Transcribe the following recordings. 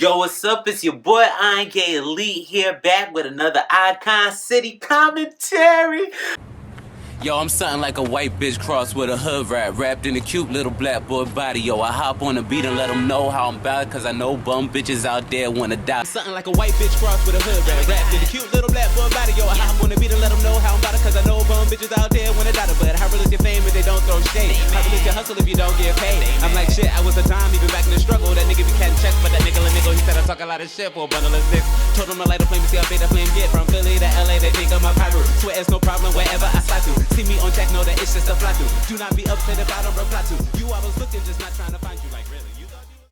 Yo, what's up? It's your boy Anye Elite here, back with another Icon City commentary. Yo, I'm something like a white bitch crossed with a hood rat, wrapped in a cute little black boy body. Yo, I hop on the beat and let them know how I'm about it, cause I know bum bitches out there wanna die. I'm something like a white bitch crossed with a hood rat, wrapped in a cute little black boy body. Yo, I hop on the beat and let them know how I'm about it, cause I know bum bitches out there wanna die. But how real is your fame if they don't throw shade? How real is your hustle if you don't get paid? I'm like, shit, I was a time, even back in the struggle. That nigga be catching checks, but that nigga, he said I talk a lot of shit for a bundle of sticks. Told him to light a flame to see how big the flame get. From Philly to LA, they think I'm a pirate. Swear it's no problem wherever I slide through. See me on check, know that it's just a fly through. Do not be upset if I don't reply to you. I was looking, just not trying to find you. Like, really?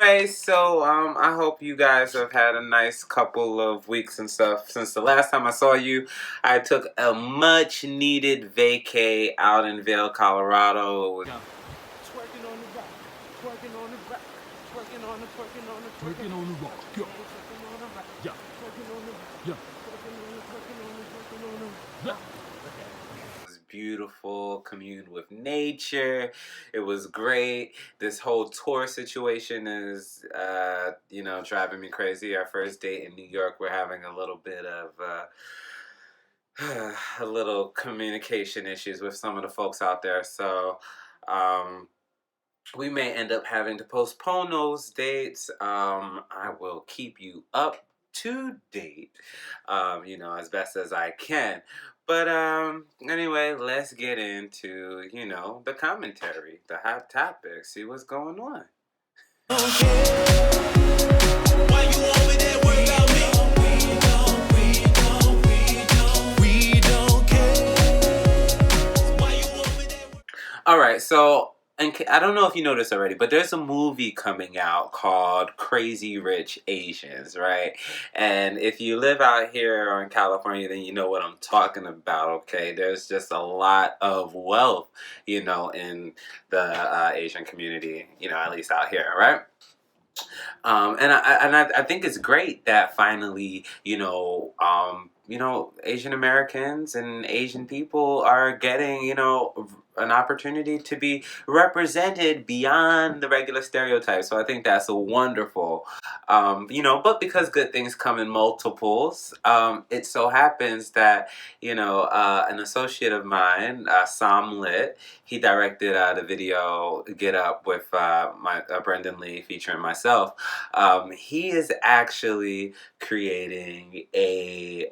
Hey, so I hope you guys have had a nice couple of weeks and stuff. Since the last time I saw you, I took a much needed vacay out in Vail, Colorado. Twerking on the rock, twerking on the rock, twerking on the twerking on the rock, yo. Yeah. Twerking on the yeah. Twerking on the yeah. Beautiful, communed with nature. It was great. This whole tour situation is driving me crazy. Our first date in New York, we're having a little bit of a little communication issues with some of the folks out there, so we may end up having to postpone those dates. I will keep you up to date, as best as I can. But anyway, let's get into, the commentary, the hot topics, see what's going on. Why you over there worried about me? We don't care. Why you over there? All right, so and I don't know if you know this already, but there's a movie coming out called Crazy Rich Asians, right? And if you live out here in California, then you know what I'm talking about, okay? There's just a lot of wealth, in the Asian community, at least out here, right? And I think it's great that finally, Asian Americans and Asian people are getting, an opportunity to be represented beyond the regular stereotypes. So I think that's a wonderful, but because good things come in multiples, it so happens that, an associate of mine, Sam Lit, he directed the video Get Up with my Brendan Lee featuring myself. He is actually creating a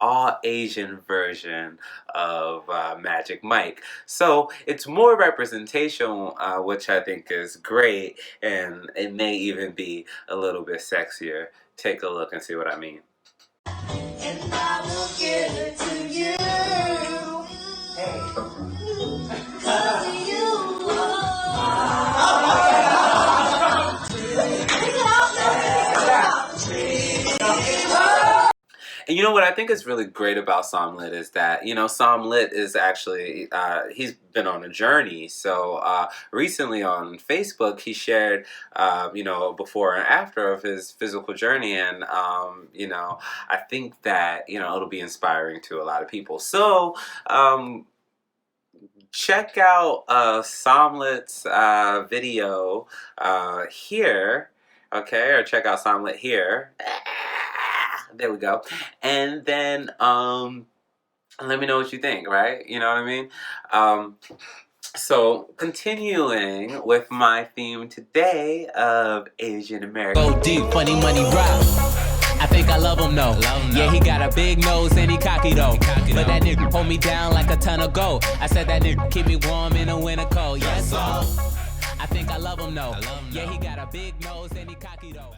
all Asian version of Magic Mike. So it's more representation, which I think is great, and it may even be a little bit sexier. Take a look and see what I mean. And I will give it to you. Hey. And you know what I think is really great about Sam Lit is that, Sam Lit is actually, he's been on a journey. So recently on Facebook, he shared, before and after of his physical journey. And, I think that, it'll be inspiring to a lot of people. So check out Sam Lit's video here, okay? Or check out Sam Lit here. There we go. And then let me know what you think, right? You know what I mean? So continuing with my theme today of Asian American. Go deep, funny money rock. I think I love him, no. Yeah, he got a big nose and he cocky though. But that nigga hold me down like a ton of gold. I said that nigga keep me warm in the winter cold. Yes, so I think I love him, no. Yeah, he got a big nose and he cocky though.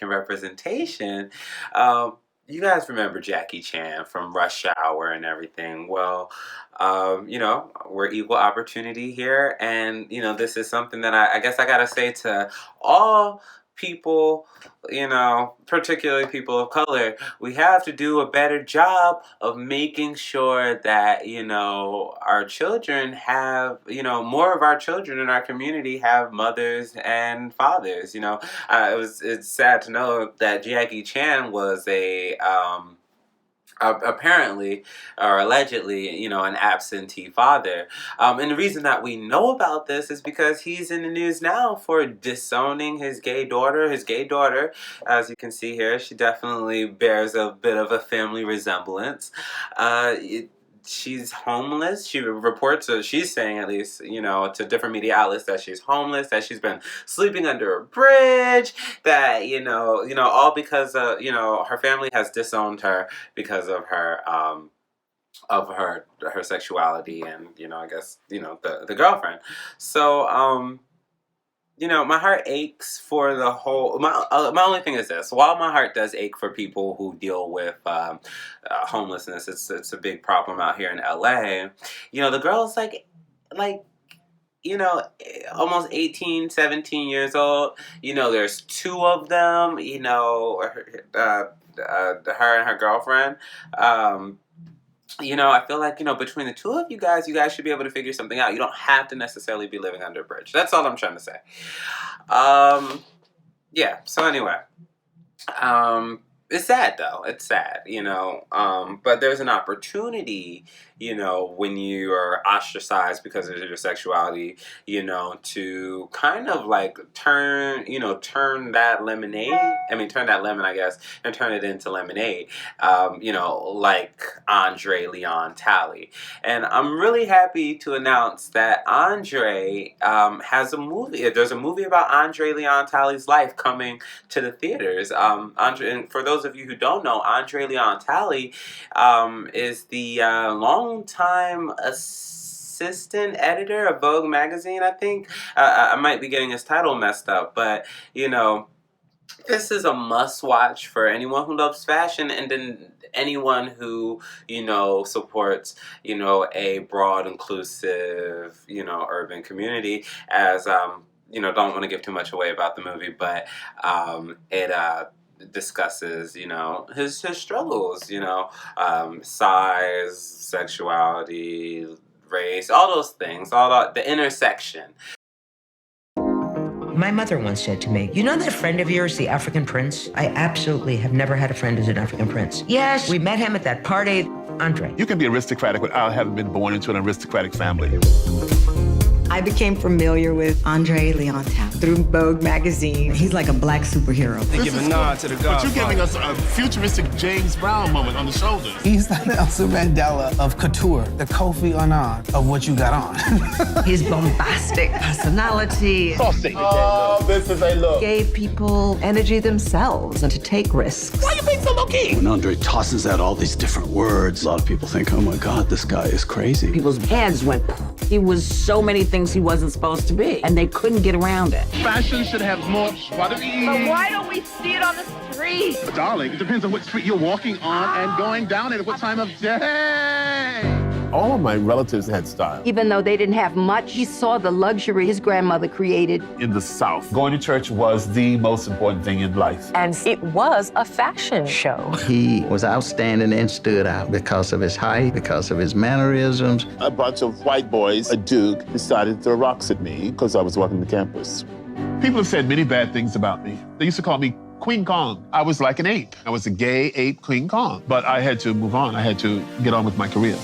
Representation. You guys remember Jackie Chan from Rush Hour and everything. Well, we're equal opportunity here, and this is something that I guess I gotta say to all people, particularly people of color. We have to do a better job of making sure that our children have, more of our children in our community have mothers and fathers. It's sad to know that Jackie Chan was a apparently or allegedly, an absentee father. And the reason that we know about this is because he's in the news now for disowning his gay daughter. His gay daughter, as you can see here, she definitely bears a bit of a family resemblance. She's homeless. She reports, or she's saying at least, to different media outlets that she's homeless, that she's been sleeping under a bridge, that, all because, her family has disowned her because of her sexuality and, I guess, the girlfriend. So, my heart aches for the whole. My only thing is this: while my heart does ache for people who deal with homelessness, it's a big problem out here in LA. The girl's like almost 18, 17 years old. There's two of them. Her and her girlfriend. I feel like, between the two of you guys should be able to figure something out. You don't have to necessarily be living under a bridge. That's all I'm trying to say. Yeah, so anyway. It's sad though. It's sad, but there's an opportunity, when you are ostracized because of your sexuality, to kind of like turn that lemonade. I mean, turn that lemon, I guess, and turn it into lemonade. Like Andre Leon Talley. And I'm really happy to announce that Andre has a movie. There's a movie about Andre Leon Talley's life coming to the theaters. Andre, and for those of you who don't know, Andre Leon Talley is the longtime assistant editor of Vogue magazine, I think. I might be getting his title messed up, but, this is a must-watch for anyone who loves fashion, and then anyone who, supports, a broad, inclusive, urban community. As don't want to give too much away about the movie, but it discusses, his struggles, size, sexuality, race, all those things, the intersection. My mother once said to me, "You know that friend of yours, the African prince? I absolutely have never had a friend who's an African prince." Yes, we met him at that party. Andre. You can be aristocratic without having been born into an aristocratic family. I became familiar with Andre Leon Talley through Vogue magazine. He's like a black superhero. They give a nod to the But you're giving us a futuristic James Brown moment on the shoulders. He's the Nelson Mandela of couture, the Kofi Annan of what you got on. His bombastic personality Oh, this is a look. Gave people energy themselves and to take risks. Why are you being so low-key? When Andre tosses out all these different words, a lot of people think, oh my God, this guy is crazy. People's heads went. He was so many things he wasn't supposed to be, and they couldn't get around it. Fashion should have more joie de vivre. But why don't we see it on the street? But darling, it depends on what street you're walking on and going down at what time of day. All of my relatives had style. Even though they didn't have much, he saw the luxury his grandmother created. In the South, going to church was the most important thing in life. And it was a fashion show. He was outstanding and stood out because of his height, because of his mannerisms. A bunch of white boys, a duke, decided to throw rocks at me because I was walking the campus. People have said many bad things about me. They used to call me Queen Kong. I was like an ape. I was a gay ape Queen Kong. But I had to move on. I had to get on with my career.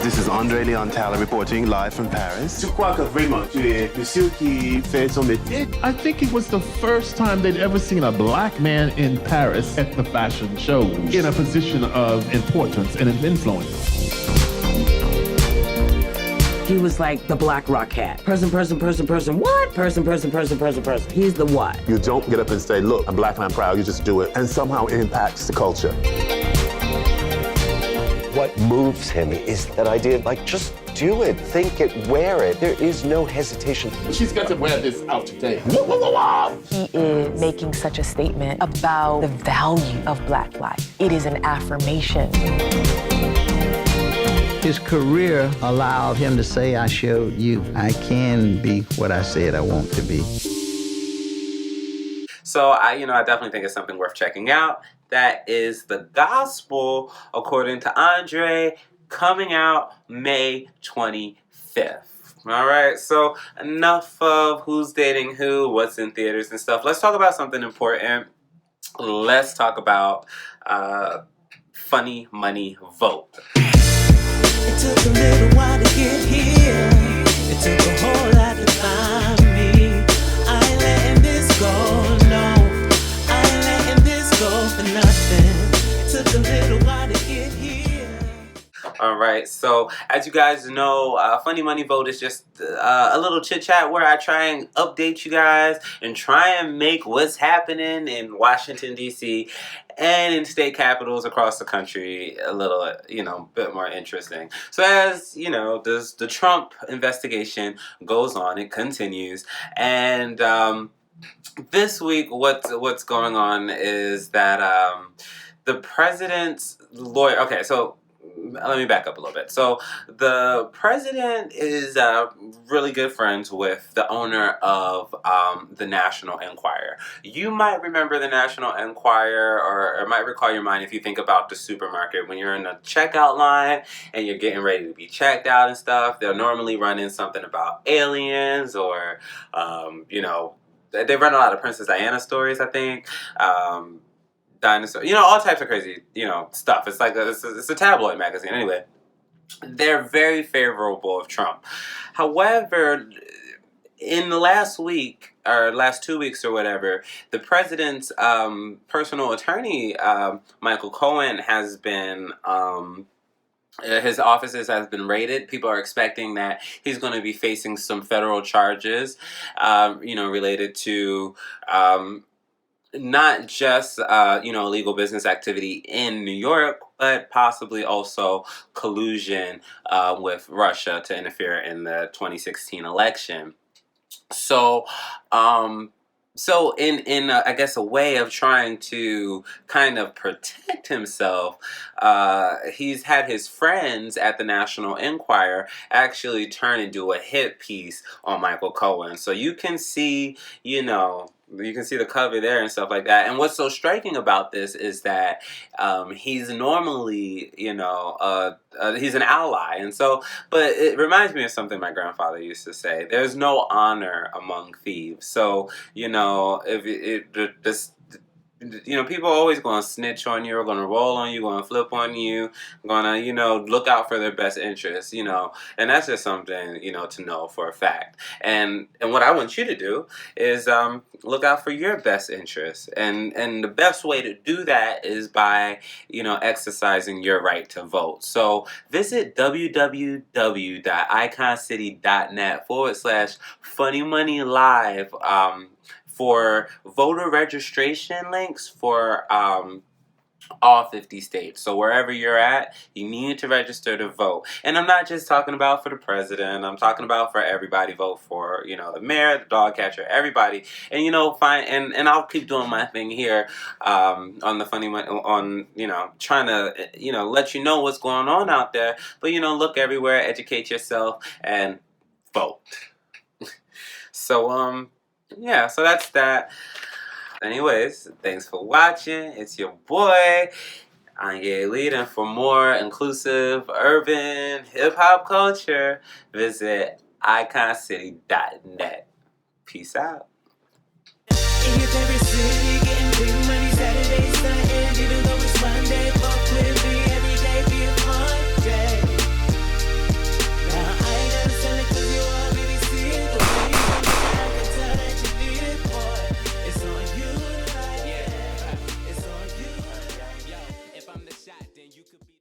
This is Andre Leon Talley reporting live from Paris. Tu crois que vraiment tu es monsieur qui fait son métier? I think it was the first time they'd ever seen a black man in Paris at the fashion show in a position of importance and influence. He was like the black rock cat. Person, what? Person. He's the what? You don't get up and say, look, I'm black and I'm proud, you just do it. And somehow it impacts the culture. What moves him is that idea of, like, just do it, think it, wear it. There is no hesitation. She's got to wear this out today. He is making such a statement about the value of black life. It is an affirmation. His career allowed him to say, I showed you I can be what I said I want to be. So I definitely think it's something worth checking out. That is The Gospel, according to Andre, coming out May 25th. All right, so enough of who's dating who, what's in theaters and stuff. Let's talk about something important. let's talk about Funny Money Vote. It took a little while to get here. It took a whole lot to find me. I ain't letting this go, no. I ain't letting this go for nothing. It took a little while to get here. All right, so as you guys know, Funny Money Vote is just a little chit chat where I try and update you guys and try and make what's happening in Washington, D.C. and in state capitals across the country a little, bit more interesting. So as, the Trump investigation goes on, it continues, and this week what's going on is that the president's lawyer, okay, so let me back up a little bit. So the president is really good friends with the owner of the National Enquirer. You might remember the National Enquirer, or it might recall your mind if you think about the supermarket. When you're in the checkout line and you're getting ready to be checked out and stuff, they'll normally run in something about aliens or, they run a lot of Princess Diana stories, I think. Dinosaur, all types of crazy, stuff. It's like it's a tabloid magazine. Anyway, they're very favorable of Trump. However, in the last week or last 2 weeks or whatever, the president's personal attorney, Michael Cohen, has been. His offices has been raided. People are expecting that he's going to be facing some federal charges, related to. Not just, illegal business activity in New York, but possibly also collusion with Russia to interfere in the 2016 election. So, in I guess a way of trying to kind of protect himself, he's had his friends at the National Enquirer actually turn and do a hit piece on Michael Cohen. So you can see, the cover there and stuff like that. And what's so striking about this is that he's normally, he's an ally. And so, but it reminds me of something my grandfather used to say. There's no honor among thieves. So, people are always going to snitch on you, or going to roll on you, going to flip on you, going to, look out for their best interests, and that's just something, to know for a fact. And what I want you to do is look out for your best interests. And the best way to do that is by, exercising your right to vote. So visit www.iconcity.net/funnymoneylive for voter registration links for all 50 states. So wherever you're at, you need to register to vote. And I'm not just talking about for the president. I'm talking about for everybody. Vote for, the mayor, the dog catcher, everybody. And, and I'll keep doing my thing here on the Funny Money, on, trying to, let you know what's going on out there. But, look everywhere, educate yourself, and vote. So, yeah, so that's that. Anyways, thanks for watching. It's your boy, Anye Lead, and for more inclusive urban hip-hop culture, visit iconcity.net. Peace out. In your favorite city, getting big money Saturday, Sunday.